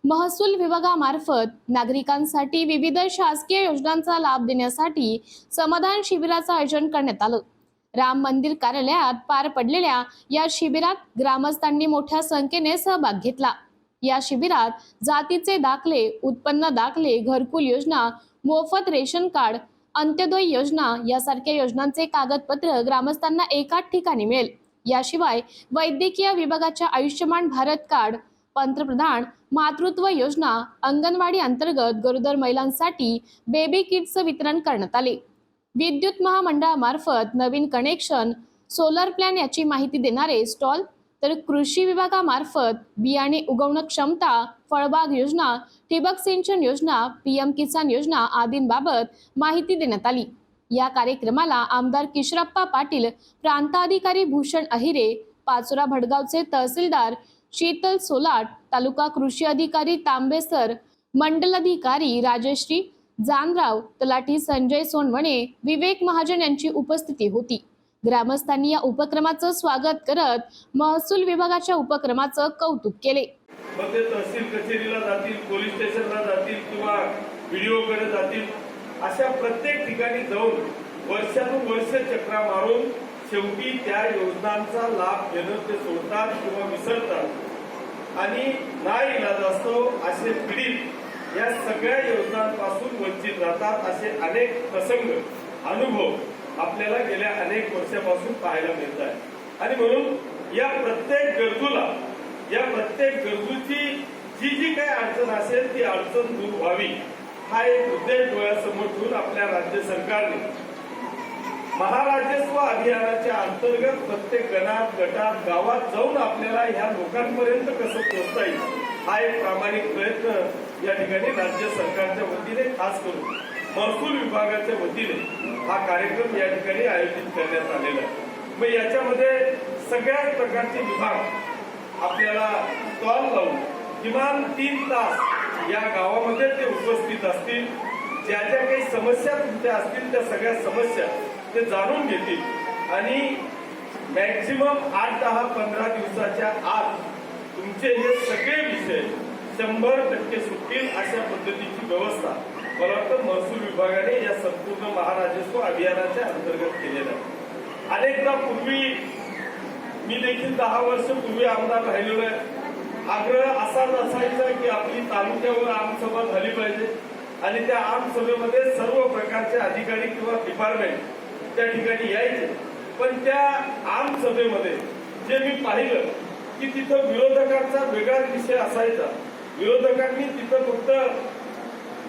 महसूल विभागामार्फत नागरिकांसाठी विविध शासकीय योजनांचा लाभ देण्यासाठी समाधान शिबिराचं आयोजन करण्यात आलं। राम मंदिर कार्यालयात पार पडलेल्या या शिबिरात ग्रामस्थांनी मोठ्या संख्येने सहभाग घेतला। या शिबिरात जातीचे दाखले, उत्पन्न दाखले, घरकुल योजना, मोफत रेशन कार्ड, अंत्योदय योजना यासारख्या योजनांचे कागदपत्र ग्रामस्थांना एकाच ठिकाणी मिळेल। याशिवाय वैद्यकीय विभागाच्या आयुष्यमान भारत कार्ड, पंतप्रधान मातृत्व योजना, अंगणवाडी अंतर्गत गरोदर महिलांसाठी बेबी किट्सचं वितरण करण्यात आले। विद्युत महामंडळामार्फत नवीन कनेक्शन, सोलर प्लॅन याची माहिती देणारे स्टॉल, तर कृषी विभागामार्फत बियाणे उगवण क्षमता, फळबाग योजना, ठिबक सिंचन योजना, पीएम किसान योजना आदींबाबत माहिती देण्यात आली। या कार्यक्रमाला आमदार किशोरप्पा पाटील, प्रांताधिकारी भूषण अहिरे, पाचोरा भडगावचे तहसीलदार शीतल सोलाट, तालुका कृषी अधिकारी तांबे सर, मंडलाधिकारी राजश्री जानराव, तलाठी संजय सोनवणे, विवेक महाजन यांची उपस्थिती होती। ग्रामस्थांनी या उपक्रमाचं स्वागत करत महसूल विभागाच्या उपक्रमाचं कौतुक केले। तहसील कचेरीला जातील, पोलीस स्टेशनला जातील किंवा व्हिडिओकडे जातील, अशा प्रत्येक ठिकाणी जाऊन वर्षानुवर्ष वर्ष चक्रा मारून शेवटी त्या योजनांचा लाभ घेणं ते सोडतात किंवा विसरतात आणि नाईलाज असतो असे पीडित या सगळ्या योजनांपासून वंचित राहतात। असे अनेक प्रसंग, अनुभव आपल्याला गेल्या अनेक वर्षापासून पाहायला मिळत आहे आणि म्हणून या प्रत्येक गरजूची जी काही अडचण असेल ती अडचण दूर व्हावी हा एक उद्देश डोळ्यासमोर ठेवून आपल्या राज्य सरकारने महाराजस्व अभियानाच्या अंतर्गत प्रत्येक गटात गावात जाऊन आपल्याला ह्या लोकांपर्यंत कसं पोहोचता येईल हा एक प्रामाणिक प्रयत्न या ठिकाणी राज्य सरकारच्या वतीने, खास करून महसूल विभागाच्या वतीने हा कार्यक्रम या ठिकाणी आयोजित करण्यात आलेला आहे। मग याच्यामध्ये सगळ्याच प्रकारचे विभाग आपल्याला स्टॉल लावून किमान 3 तास या गावामध्ये ते उपस्थित असतील। ज्या काही समस्या तुमच्या असतील त्या सगळ्या समस्या ते जाणून घेतील आणि मॅक्झिमम 8, 10, 15 दिवसाच्या आत तुमचे हे सगळे विषय 100% सुटतील अशा पद्धतीची व्यवस्था मला वाटतं महसूल विभागाने या संपूर्ण महाराजस्व अभियानाच्या अंतर्गत केलेलं आहे। अनेकदा पूर्वी मी देखील 10 वर्ष पूर्वी आमदार राहिलेलो आहे। आग्रह असाच असायचा की आपली तालुक्यावर आमसभा झाली पाहिजे आणि त्या आमसभेमध्ये सर्व प्रकारचे अधिकारी किंवा डिपार्टमेंट त्या ठिकाणी यायचे। पण त्या आमसभेमध्ये जे मी पाहिलं की तिथं विरोधकांचा वेगळाच विषय असायचा। विरोधकांनी तिथं फक्त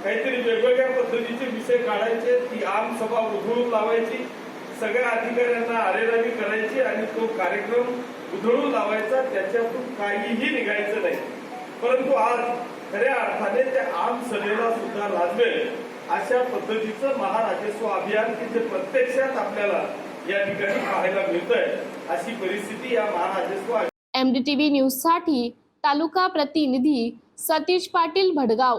काहीतरी वेगवेगळ्या पद्धतीचे विषय काढायचे, ती आमसभा उधळून लावायची, सगळ्या अधिकाऱ्यांना अरेरावी करायची आणि तो कार्यक्रम उधळून लावायचा, त्याच्यातून काहीही निघायचं नाही। परंतु आज खऱ्या अर्थाने त्या आमसभेला सुद्धा लाजवेल अशा पद्धतीचं महाराजस्व अभियान की जे प्रत्यक्षात आपल्याला या ठिकाणी पाहायला मिळतंय, अशी परिस्थिती या महाराजस्व MDTV न्यूज साठी तालुका प्रतिनिधी सतीश पाटील, भडगाव।